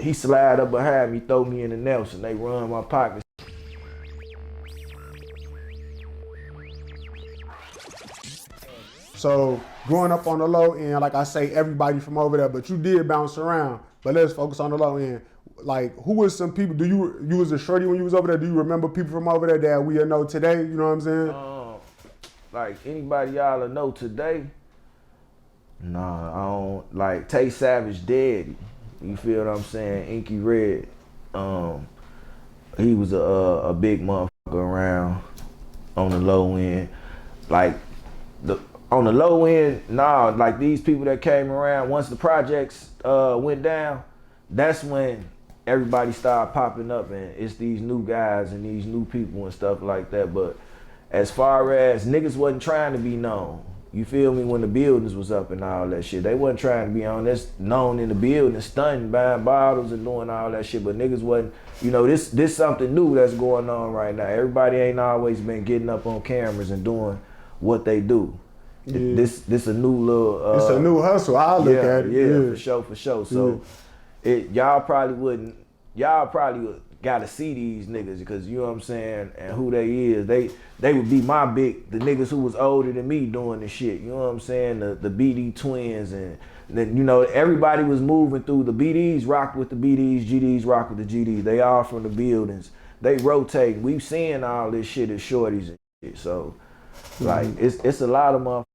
he slide up behind me, throw me in the Nelson. They run my pockets. So growing up on the low end, like I say, everybody from over there, but you did bounce around. But let's focus on the low end. Like, who was some people? You was a shorty when you was over there? Do you remember people from over there that we know today? You know what I'm saying? Like anybody y'all know today? Nah, I don't. Like Tay Savage dead. You feel what I'm saying? Inky Red. He was a big motherfucker around on the low end. Like on the low end, nah, like these people that came around, once the projects went down, that's when everybody started popping up, and it's these new guys and these new people and stuff like that. But as far as niggas wasn't trying to be known, you feel me, when the buildings was up and all that shit. They wasn't trying to be on this known in the building, stunting, buying bottles and doing all that shit. But niggas wasn't, you know, this something new that's going on right now. Everybody ain't always been getting up on cameras and doing what they do. Yeah. This a new little it's a new hustle. I look at it. Yeah, for sure. So y'all probably gotta see these niggas, because you know what I'm saying, and who they is. They would be the niggas who was older than me doing the shit. You know what I'm saying? The BD twins, and then, you know, everybody was moving through. The BDs rocked with the BDs, GDs rocked with the GDs. They all from the buildings. They rotate. We seeing all this shit as shorties and shit. So like it's a lot of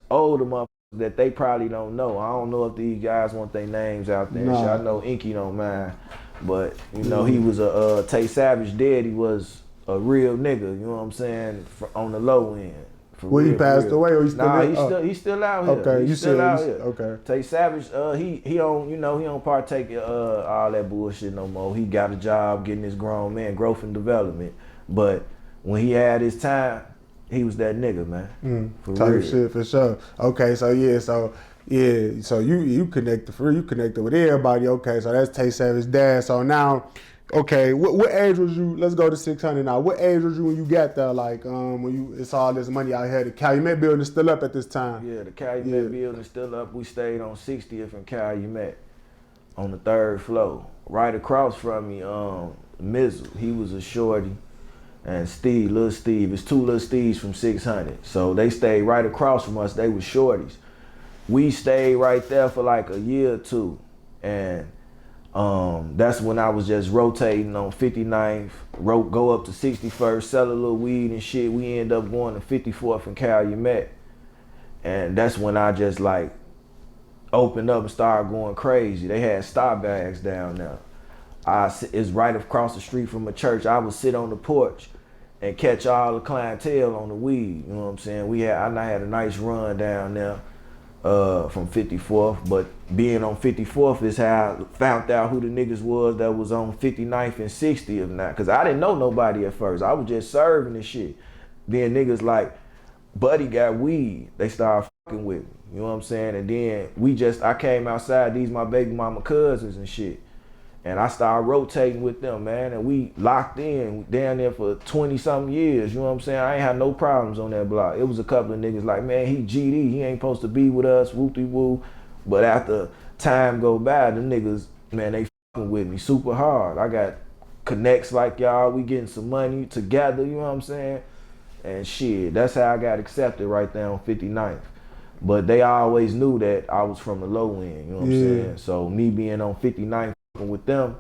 older motherfuckers that they probably don't know. I don't know if these guys want their names out there. Nah. I know Inky don't mind, but you know, he was a Tay Savage dead. He was a real nigga. You know what I'm saying? On the low end. He passed away, or he's still? Nah, he's still out here. Okay, he's still out here. Okay. Tay Savage, he don't partake in all that bullshit no more. He got a job getting his grown man growth and development. But when he had his time, he was that nigga, man. Type shit, for sure. Okay, so you connected with everybody. Okay, so that's Tay Savage's dad. So now, okay, what age was you? Let's go to 600 now. What age was you when you got there? Like, when it's all this money out here. The Calumet building is still up at this time. Yeah, the Calumet building is still up. We stayed on 60th and Calumet on the 3rd floor. Right across from me, Mizzle, he was a shorty. And Steve, Lil Steve, it's two Lil Steves from 600. So they stayed right across from us. They was shorties. We stayed right there for like a year or two. And that's when I was just rotating on 59th, go up to 61st, sell a little weed and shit. We end up going to 54th and Calumet. And that's when I just like opened up and started going crazy. They had star bags down there. It's right across the street from a church. I would sit on the porch and catch all the clientele on the weed. You know what I'm saying? I had a nice run down there from 54th, but being on 54th is how I found out who the niggas was that was on 59th and 60th now. Cause I didn't know nobody at first. I was just serving and shit. Then niggas like, Buddy got weed. They started fucking with me. You know what I'm saying? And then I came outside, these my baby mama cousins and shit. And I started rotating with them, man, and we locked in down there for 20-something years, you know what I'm saying? I ain't had no problems on that block. It was a couple of niggas like, man, he GD, he ain't supposed to be with us, whoop-de-woo. But after time go by, the niggas, man, they fucking with me super hard. I got connects like y'all, we getting some money together, you know what I'm saying? And shit, that's how I got accepted right there on 59th. But they always knew that I was from the low end, you know what I'm saying? So me being on 59th, with them,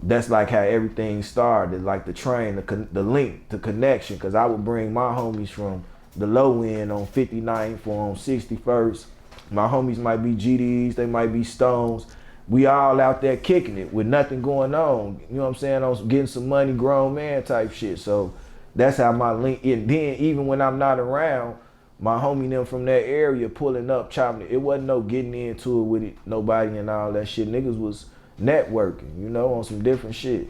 that's like how everything started, like the train, the link, the connection, because I would bring my homies from the low end on 59th or on 61st. My homies might be GDs, they might be Stones. We all out there kicking it with nothing going on, you know what I'm saying? I was getting some money, grown man type shit. So that's how my link, and then even when I'm not around, my homie them from that area pulling up, chopping it. It wasn't no getting into it with nobody and all that shit. Niggas was networking, you know, on some different shit.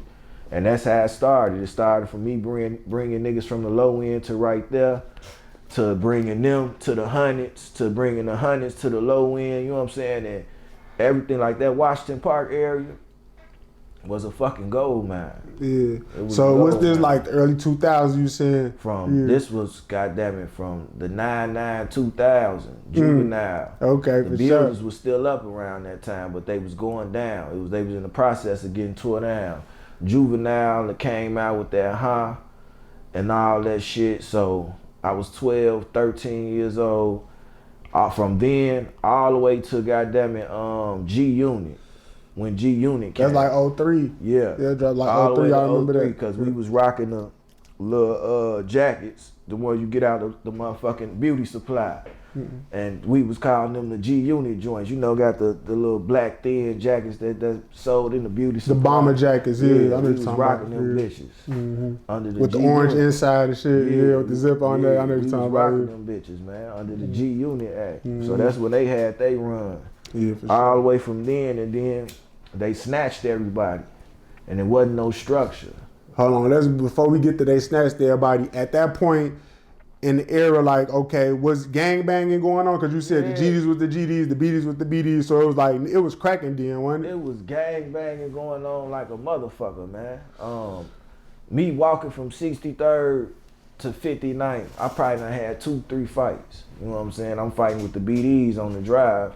And that's how it started. It started from me bringing niggas from the low end to right there, to bringing them to the hundreds, to bringing the hundreds to the low end, you know what I'm saying? And everything like that. Washington Park area, was a fucking gold mine. Yeah. Was So what's this mine. like the early 2000s you saying? From this was goddamn it from the 2000 juvenile. Okay, the for buildings sure. was still up around that time, but they was going down. They was in the process of getting tore down. Juvenile that came out with that and all that shit. So I was 12, 13 years old. From then all the way to goddamn it G Unit. When G Unit came. That's like 03. Yeah. Yeah, dropped like all 03. I remember 03, that. because we was rocking the little jackets, the ones you get out of the motherfucking beauty supply. And we was calling them the G Unit joints. You know, got the little black thin jackets that sold in the beauty supply. The bomber jackets, yeah. I know we you're was talking rocking about. them Yeah. bitches. Under the With G the orange Unit. inside and shit, yeah, with the zip on there. I know we you're was talking rocking about. them bitches, man, under the G Unit Act. So that's when they had they run. Yeah, for All the sure. way from then, and then they snatched everybody. And there wasn't no structure. Hold on, let's before we get to they snatched everybody. At that point in the era, like, okay, was gang banging going on? Because you said the GDs with the GDs, the BDs with the BDs, so it was like it was cracking then, wasn't it? It was gang banging going on like a motherfucker, man. Me walking from 63rd to 59th, I probably done had 2-3 fights. You know what I'm saying? I'm fighting with the BDs on the drive.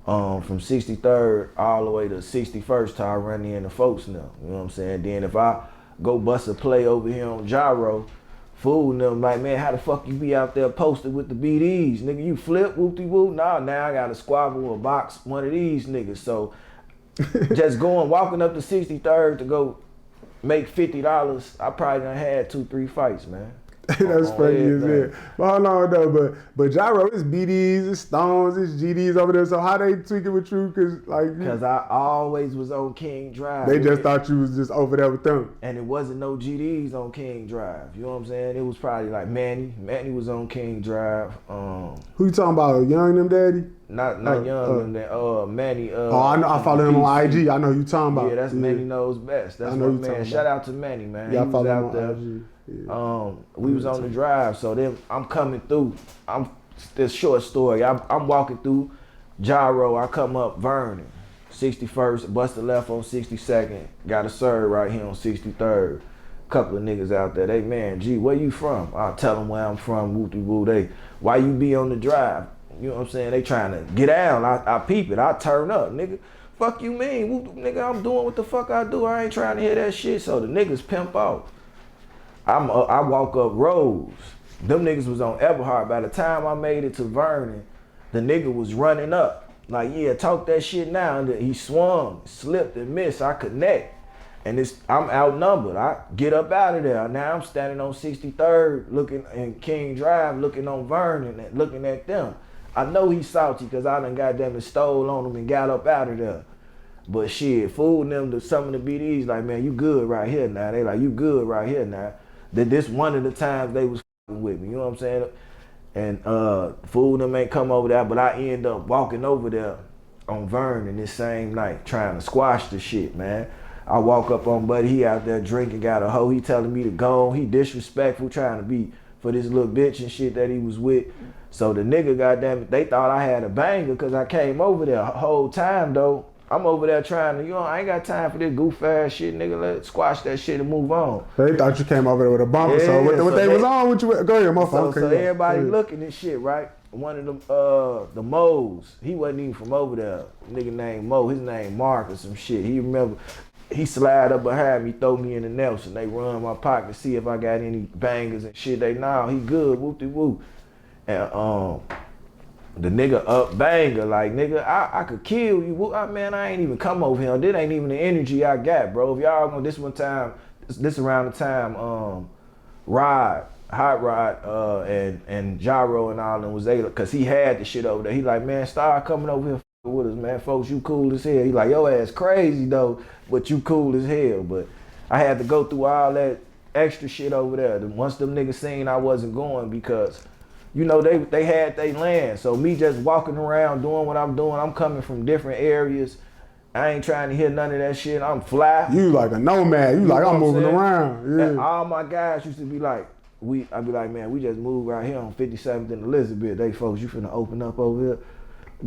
From 63rd all the way to 61st till I run in the folks now. You know what I'm saying? Then if I go bust a play over here on Jaro, fooling them like, man, how the fuck you be out there posted with the BDs? Nigga, you flip, whoop-de-whoop? Nah, now I gotta squabble or box one of these niggas. So just walking up to 63rd to go make $50, I probably done had 2-3 fights, man. That's funny as hell. But hold on though, but Gyro, it's BDs, it's Stones, it's GDs over there. So how they tweaking with you? Cause I always was on King Drive. They just thought you was just over there with them. And it wasn't no GDs on King Drive. You know what I'm saying? It was probably like Manny. Manny was on King Drive. Who you talking about? Young them daddy? Not young them. Manny. I know. I follow him on IG. I know who you talking about. Yeah, that's Manny knows best. That's my man. Shout out to Manny, man. Yeah, he I follow was him out on there. IG. Yeah. We was on the drive, so then I'm coming through. This short story. I'm walking through Gyro. I come up Vernon, 61st, bust a left on 62nd, got a serve right here on 63rd. Couple of niggas out there. They, man, G, where you from? I'll tell them where I'm from. Woo-de-woo. They, why you be on the drive? You know what I'm saying? They trying to get down. I peep it. I turn up, nigga. Fuck you mean? Woo, nigga, I'm doing what the fuck I do. I ain't trying to hear that shit. So the niggas pimp off. I walk up Rose. Them niggas was on Eberhard. By the time I made it to Vernon, the nigga was running up. Like, yeah, talk that shit now. And he swung, slipped and missed. I connect. And I'm outnumbered. I get up out of there. Now I'm standing on 63rd looking in King Drive, looking on Vernon and looking at them. I know he's salty because I done goddamn it stole on him and got up out of there. But shit, fooling them to some of the BDs like, man, you good right here now. They like, you good right here now. That this one of the times they was with me, you know what I'm saying? And fool them ain't come over there, but I end up walking over there on Vernon this same night, trying to squash the shit, man. I walk up on Buddy, he out there drinking, got a hoe, he telling me to go, he disrespectful, trying to be for this little bitch and shit that he was with. So the nigga, goddamn it, they thought I had a banger because I came over there the whole time though. I'm over there trying to, I ain't got time for this goof ass shit, nigga. Let's squash that shit and move on. They thought you came over there with a bumper. Yeah, so what they was on with you? Go ahead, motherfucker. So everybody looking at shit, right? One of them, the Moes, he wasn't even from over there. Nigga named Mo, his name Mark or some shit. He remember, he slide up behind me, throw me in the Nelson. They run my pocket, see if I got any bangers and shit. They, nah, he good, whoop-de-whoop. And the nigga up banger, like, nigga, I could kill you. Man, I ain't even come over here. This ain't even the energy I got, bro. If y'all gonna, this around the time, Hot Rod, and Jaro and all them was able, cause he had the shit over there. He like, man, start coming over here with us, man. Folks, you cool as hell. He like, yo ass crazy though, but you cool as hell. But I had to go through all that extra shit over there. Once them niggas seen I wasn't going because, they had their land. So me just walking around doing what I'm doing, I'm coming from different areas. I ain't trying to hear none of that shit. I'm fly. You like a nomad. You like, I'm moving around. Yeah. And all my guys used to be like, I'd be like, man, we just moved right here on 57th and Elizabeth. They folks, you finna open up over here.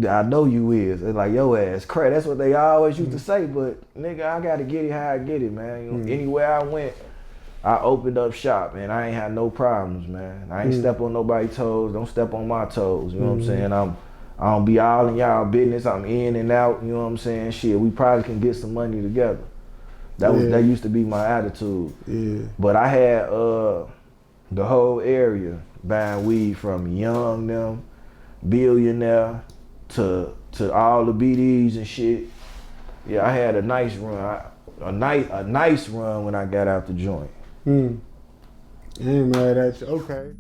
I know you is. It's like, yo ass crack. That's what they always used to say, but nigga, I gotta get it how I get it, man. You know, anywhere I went, I opened up shop, and I ain't had no problems, man. I ain't step on nobody's toes. Don't step on my toes. You know what I'm saying? I don't be all in y'all business. I'm in and out. You know what I'm saying? Shit, we probably can get some money together. That used to be my attitude. Yeah. But I had the whole area buying weed from young them, billionaire, to all the BDs and shit. Yeah, I had a nice run. A nice run when I got out the joint. Ain't mad at you. Okay.